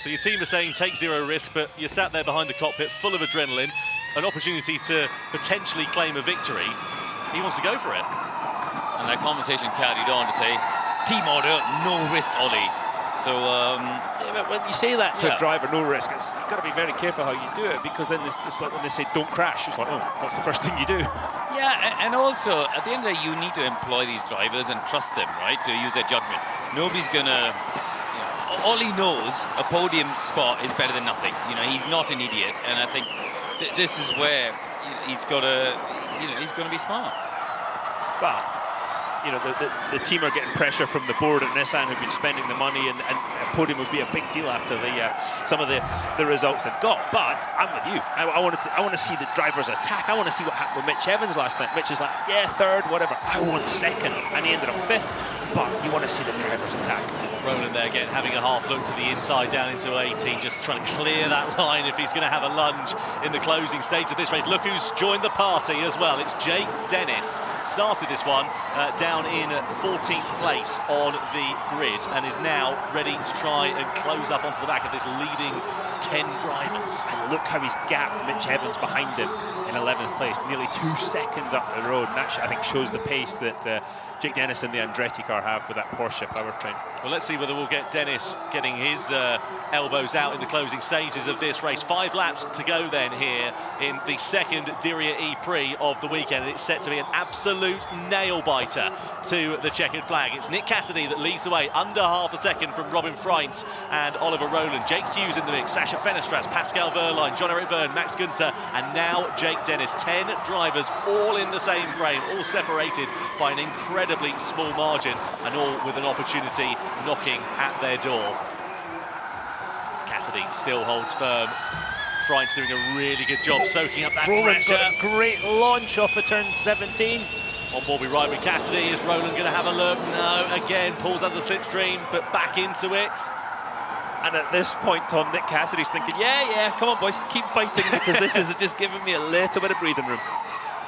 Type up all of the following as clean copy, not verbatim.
So your team are saying take zero risk, but you're sat there behind the cockpit full of adrenaline, an opportunity to potentially claim a victory. He wants to go for it. And that conversation carried on to say, team order, no risk, Ollie. So, yeah, but when you say that to a driver, no risk, you've got to be very careful how you do it, because then it's like when they say don't crash, it's like, oh, what's the first thing you do? yeah, and also, at the end of the day, you need to employ these drivers and trust them, right, to use their judgment. Nobody's going to... all he knows, a podium spot is better than nothing. You know, he's not an idiot, and I think this is where he's got to, he's going to be smart. But you know, the team are getting pressure from the board at Nissan, who've been spending the money, and a podium would be a big deal after some of the results they've got. But I'm with you. I want to see the drivers attack. I want to see what happened with Mitch Evans last night. Mitch is like, yeah, third, whatever. I want second, and he ended up fifth. But you want to see the drivers attack. Roland there again having a half look to the inside down into 18, just trying to clear that line if he's going to have a lunge in the closing stage of this race. Look who's joined the party as well. It's Jake Dennis. Started this one down in 14th place on the grid and is now ready to try and close up onto the back of this leading 10 drivers. And look how he's gapped Mitch Evans behind him in 11th place, nearly 2 seconds up the road. And that, I think, shows the pace that Jake Dennis and the Andretti car have with that Porsche powertrain. Well, let's see whether we'll get Dennis getting his elbows out in the closing stages of this race. 5 laps to go then here in the second Diriyah E-Prix of the weekend. It's set to be an absolute nail-biter to the checkered flag. It's Nick Cassidy that leads the way, under half a second from Robin Freintz and Oliver Rowland. Jake Hughes in the mix, Sasha Fenestras, Pascal Wehrlein, John-Eric Verne, Max Günther, and now Jake Dennis. 10 drivers all in the same frame, all separated by an incredibly small margin, and all with an opportunity knocking at their door. Cassidy still holds firm. Freintz doing a really good job soaking up that Roland pressure. got a great launch off of turn 17. On board we ride with Cassidy. Is Roland going to have a look? No, again, pulls under the slipstream, but back into it. And at this point, Tom, Nick Cassidy's thinking, yeah, come on, boys, keep fighting, because this is just giving me a little bit of breathing room.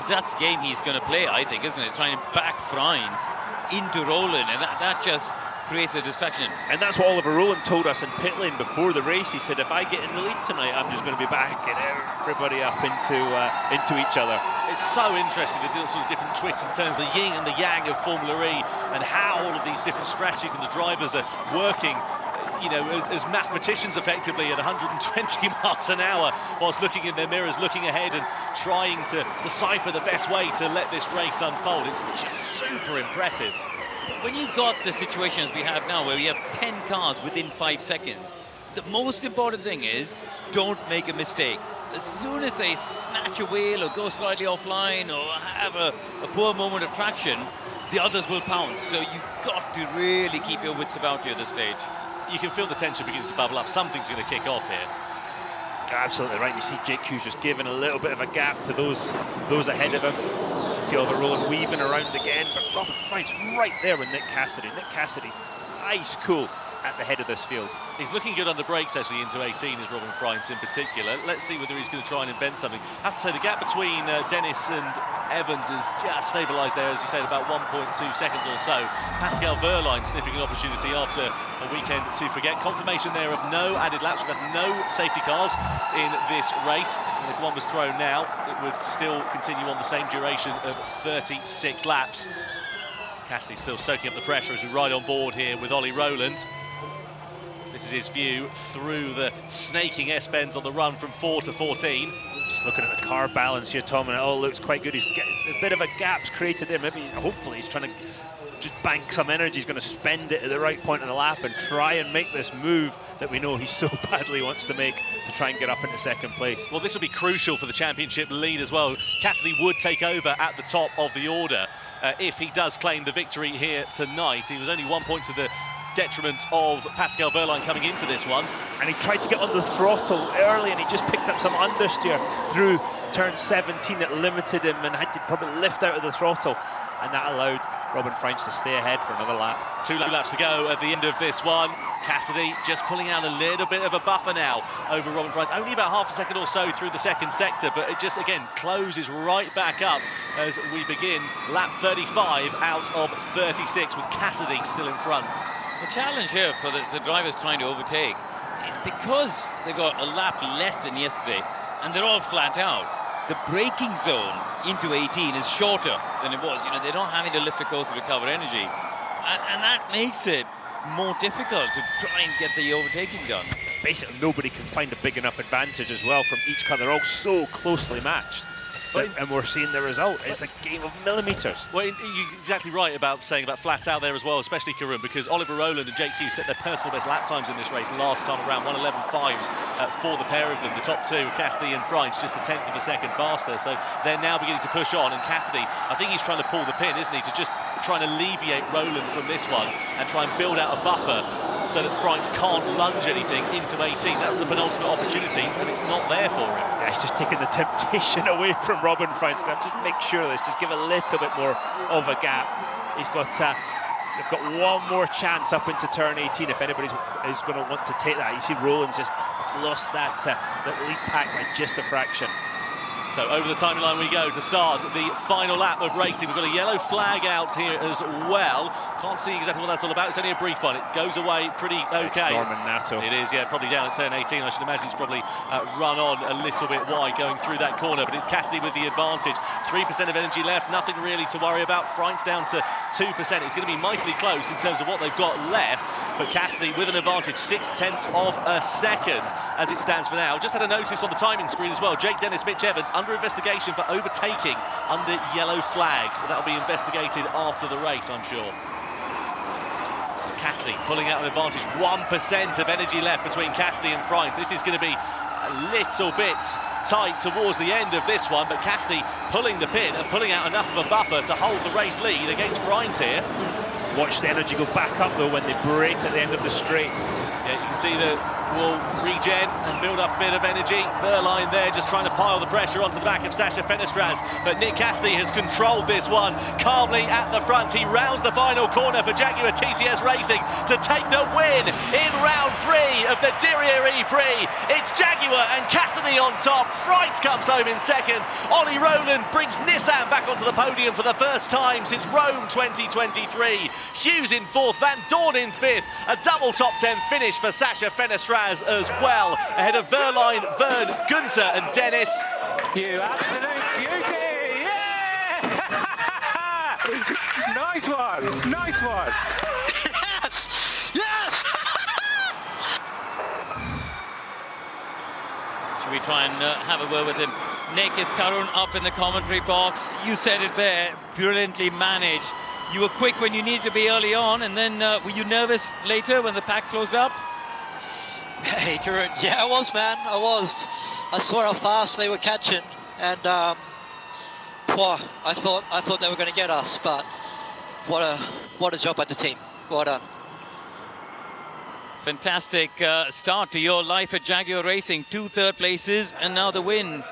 That's the game he's going to play, I think, isn't it? Trying to back Freintz into Roland, and that just creates a distraction. And that's what Oliver Rowland told us in pit lane before the race. He said, if I get in the lead tonight, I'm just going to be backing everybody up into each other. It's so interesting, the sort of different twists and turns, the yin and the yang of Formula E, and how all of these different strategies and the drivers are working, you know, as mathematicians effectively at 120 miles an hour, whilst looking in their mirrors, looking ahead and trying to decipher the best way to let this race unfold. It's just super impressive. When you've got the situations we have now, where we have 10 cars within 5 seconds, the most important thing is don't make a mistake. As soon as they snatch a wheel or go slightly offline or have a poor moment of traction, the others will pounce. So you've got to really keep your wits about you at this stage. You can feel the tension beginning to bubble up. Something's going to kick off here. Absolutely right. You see Jake Hughes just giving a little bit of a gap to those ahead of him. You see Oliver Rowland weaving around again, but Robin Freintz right there with Nick Cassidy. Nick Cassidy, ice cool at the head of this field. He's looking good on the brakes actually into 18, is Robin Freintz in particular. Let's see whether he's going to try and invent something. I have to say the gap between Dennis and Evans is just stabilised there, as you said, about 1.2 seconds or so. Pascal Wehrlein sniffing an opportunity after a weekend to forget. Confirmation there of no added laps. We've had no safety cars in this race. And if one was thrown now, it would still continue on the same duration of 36 laps. Cassidy still soaking up the pressure as we ride on board here with Ollie Rowland. This is his view through the snaking S-bends on the run from 4 to 14. Just looking at the car balance here, Tom, and it all looks quite good. He's getting a bit of a gap's created there. Maybe, hopefully, he's trying to just bank some energy. He's going to spend it at the right point in the lap and try and make this move that we know he so badly wants to make to try and get up into second place. Well, this will be crucial for the championship lead as well. Cassidy would take over at the top of the order if he does claim the victory here tonight. He was only 1 point to the detriment of Pascal Wehrlein coming into this one. And he tried to get on the throttle early, and he just picked up some understeer through turn 17 that limited him and had to probably lift out of the throttle, and that allowed Robin French to stay ahead for another lap. 2 laps to go at the end of this one. Cassidy just pulling out a little bit of a buffer now over Robin French. Only about half a second or so through the second sector, but it just, again, closes right back up as we begin lap 35 out of 36 with Cassidy still in front. The challenge here for the drivers trying to overtake is because they got a lap less than yesterday and they're all flat out. The braking zone into 18 is shorter than it was. You know, they're not having to lift a course to recover energy. And that makes it more difficult to try and get the overtaking done. Basically, nobody can find a big enough advantage as well from each car. They're all so closely matched. And we're seeing the result. It's a game of millimetres. Well, you're exactly right about saying about flat out there as well, especially Karun, because Oliver Rowland and Jake Hughes set their personal best lap times in this race last time around, 1:11.5s for the pair of them. The top two, Cassidy and French, just a tenth of a second faster. So they're now beginning to push on, and Cassidy, I think he's trying to pull the pin, isn't he, to just try and alleviate Rowland from this one and try and build out a buffer so that French can't lunge anything into 18. That's the penultimate opportunity, and it's not there for him. Yeah, he's just taking the temptation away from Robin French. Just make sure of this, just give a little bit more of a gap. He's got, they've got one more chance up into turn 18 if anybody is going to want to take that. You see Rowland's just lost that lead pack by just a fraction. So over the timeline we go to start the final lap of racing. We've got a yellow flag out here as well. Can't see exactly what that's all about. It's only a brief one. It goes away pretty okay. It's Norman Nato. It is, yeah, probably down at turn 18. I should imagine he's probably run on a little bit wide going through that corner, but it's Cassidy with the advantage. 3% of energy left, nothing really to worry about. French down to 2%. It's going to be mightily close in terms of what they've got left, but Cassidy with an advantage, 0.6 of a second as it stands for now. Just had a notice on the timing screen as well. Jake Dennis, Mitch Evans under investigation for overtaking under yellow flags. So that'll be investigated after the race, I'm sure. So Cassidy pulling out an advantage. 1% of energy left between Cassidy and French. This is going to be a little bit tight towards the end of this one, but Cassidy pulling the pin and pulling out enough of a buffer to hold the race lead against French here. Watch the energy go back up though when they break at the end of the straight. Yeah, you can see that will regen and build up a bit of energy. Verline there just trying to pile the pressure onto the back of Sacha Fenestraz, but Nick Cassidy has controlled this one calmly at the front. He rounds the final corner for Jaguar TCS Racing to take the win in round 3 of the Diriyah E-Prix. It's Jaguar and Cassidy on top. French comes home in second. Ollie Rowland brings Nissan back onto the podium for the first time since Rome 2023. Hughes in 4th, Van Dorn in 5th. A double top 10 finish for Sacha Fenestraz as well, ahead of Verline, Vern, Gunther and Dennis. You absolute beauty! Yeah! Nice one! Nice one! Yes! Yes! Should we try and have a word with him? Nick, it's Karun up in the commentary box. You said it there, brilliantly managed. You were quick when you needed to be early on, and then were you nervous later when the pack closed up? Hey, Karun. Yeah, I was, man. I was. I saw how fast they were catching, and I thought they were going to get us. But what a job by the team. Well done. Fantastic start to your life at Jaguar Racing. 2 third places, and now the win.